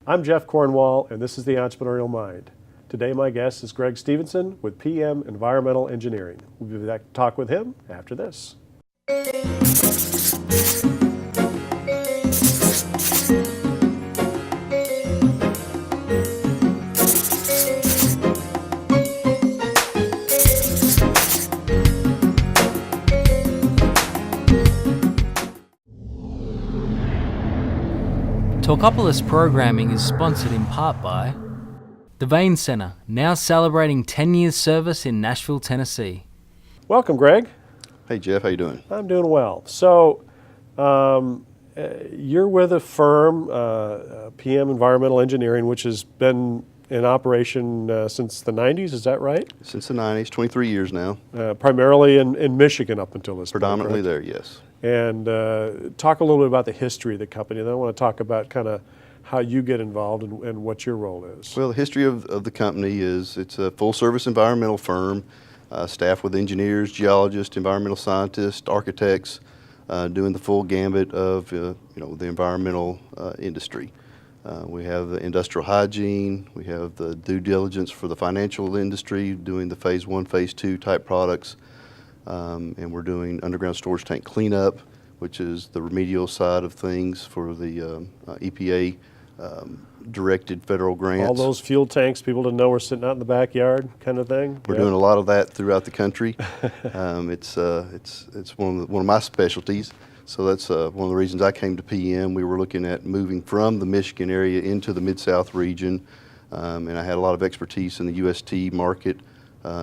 I'm Jeff Cornwall, and this is the Entrepreneurial Mind. Today, my guest is Greg Stephenson with PM Environmental Engineering. We'll be back to talk with him after this. Talkapolis programming is sponsored in part by the Vane Center, now celebrating 10 years service in Nashville, Tennessee. Welcome, Greg. Hey, Jeff, how you doing? I'm doing well. So, you're with a firm, PM Environmental Engineering, which has been in operation since the 90s, is that right? Since the 90s, 23 years now. Primarily in Michigan up until this Predominantly point, there, yes. And talk a little bit about the history of the company. And then I want to talk about kind of how you get involved and what your role is. Well, the history of the company is it's a full-service environmental firm, staffed with engineers, geologists, environmental scientists, architects, doing the full gambit of the environmental industry. We have the industrial hygiene, we have the due diligence for the financial industry, doing the phase 1, phase 2 type products. And we're doing underground storage tank cleanup, which is the remedial side of things for the EPA directed federal grants. All those fuel tanks people didn't know were sitting out in the backyard kind of thing? We're doing a lot of that throughout the country. It's one of my specialties. So that's one of the reasons I came to PM. We were looking at moving from the Michigan area into the Mid-South region, and I had a lot of expertise in the UST market.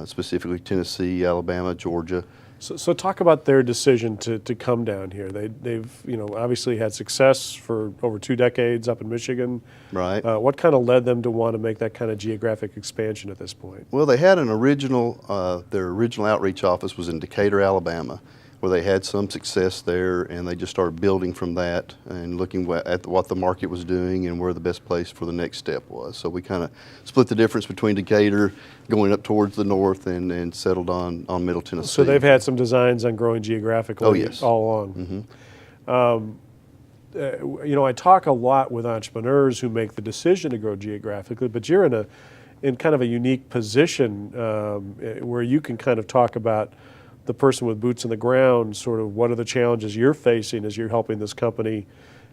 Specifically Tennessee, Alabama, Georgia. So talk about their decision to come down here. They've obviously had success for over 2 decades up in Michigan. Right. What kind of led them to want to make that kind of geographic expansion at this point? Well, they had their original outreach office was in Decatur, Alabama, where they had some success there, and they just started building from that and looking at what the market was doing and where the best place for the next step was. So we kind of split the difference between Decatur going up towards the north and settled on Middle Tennessee. So they've had some designs on growing geographically all along. Mm-hmm. I talk a lot with entrepreneurs who make the decision to grow geographically, but you're in kind of a unique position where you can kind of talk about the person with boots on the ground, sort of what are the challenges you're facing as you're helping this company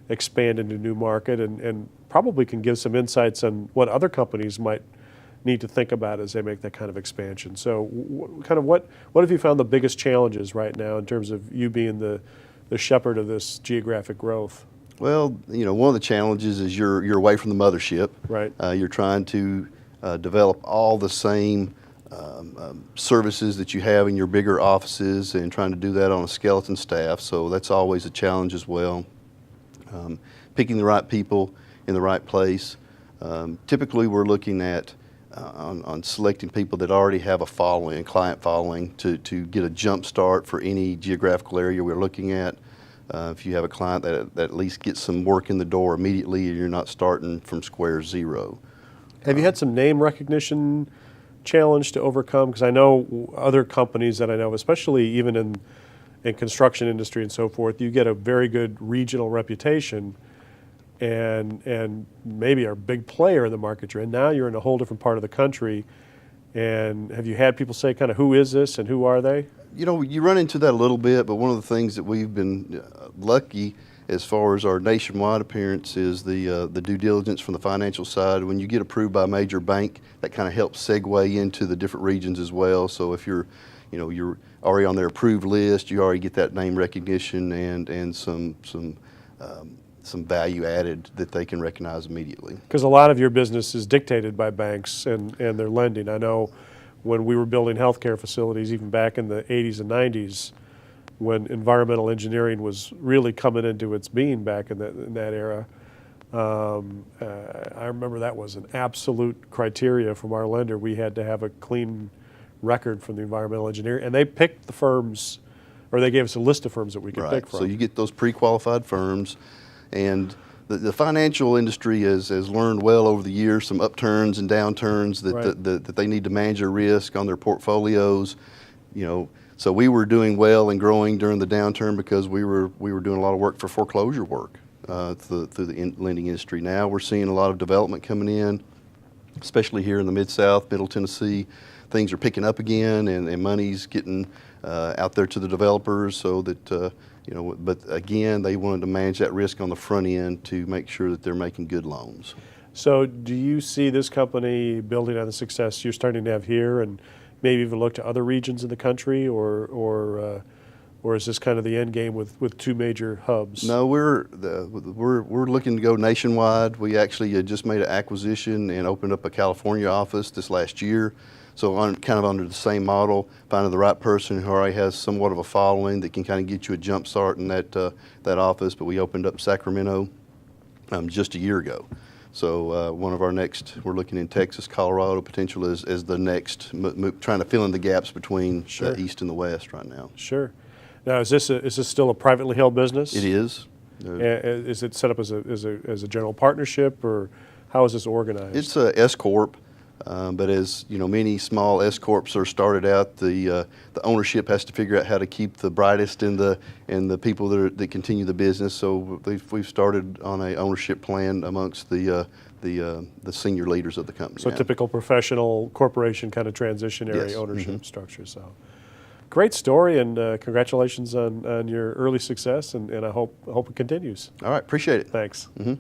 expand into a new market, and probably can give some insights on what other companies might need to think about as they make that kind of expansion. So what have you found the biggest challenges right now in terms of you being the shepherd of this geographic growth? Well, one of the challenges is you're away from the mothership. Right. You're trying to develop all the same services that you have in your bigger offices and trying to do that on a skeleton staff, so that's always a challenge as well. Picking the right people in the right place. Typically we're looking at on selecting people that already have a following, client following, to get a jump start for any geographical area we're looking at. If you have a client that at least gets some work in the door immediately and you're not starting from square zero. Have you had some name recognition challenge to overcome? Because I know other companies that I know, especially even in construction industry and so forth, you get a very good regional reputation and maybe are a big player in the market you're in. Now you're in a whole different part of the country. And have you had people say kind of, who is this and who are they? You run into that a little bit, but one of the things that we've been lucky as far as our nationwide appearance is the due diligence from the financial side. When you get approved by a major bank, that kind of helps segue into the different regions as well. So if you're already on their approved list, you already get that name recognition and some value added that they can recognize immediately. Because a lot of your business is dictated by banks and their lending. I know when we were building healthcare facilities, even back in the 80s and 90s, when environmental engineering was really coming into its being back in that era. I remember that was an absolute criteria from our lender. We had to have a clean record from the environmental engineer, and they picked the firms, or they gave us a list of firms that we could pick from. So you get those pre-qualified firms, and the financial industry has learned well over the years some upturns and downturns that they need to manage their risk on their portfolios. So we were doing well and growing during the downturn because we were doing a lot of work for foreclosure work. through the lending industry. Now we're seeing a lot of development coming in, especially here in the Mid-South, Middle Tennessee. Things are picking up again, and money's getting out there to the developers, so that but again, they wanted to manage that risk on the front end to make sure that they're making good loans. So do you see this company building on the success you're starting to have here, and maybe even look to other regions in the country, or is this kind of the end game with two major hubs? No, we're looking to go nationwide. We actually just made an acquisition and opened up a California office this last year. So kind of under the same model, finding the right person who already has somewhat of a following that can kind of get you a jump start in that office. But we opened up Sacramento just a year ago. So one of our next, we're looking in Texas, Colorado potential as the next, trying to fill in the gaps between Sure. the East and the West right now. Sure. Now, is this still a privately held business? It is. Is it set up as a general partnership, or how is this organized? It's a S corp, but as you know, many small S corps are started out. The ownership has to figure out how to keep the brightest and the people that continue the business. So we've started on a ownership plan amongst the senior leaders of the company. So now. typical professional corporation kind of transitionary Yes. ownership structure. So great story, and congratulations on your early success, and I hope it continues. All right, appreciate it. Thanks. Mm-hmm.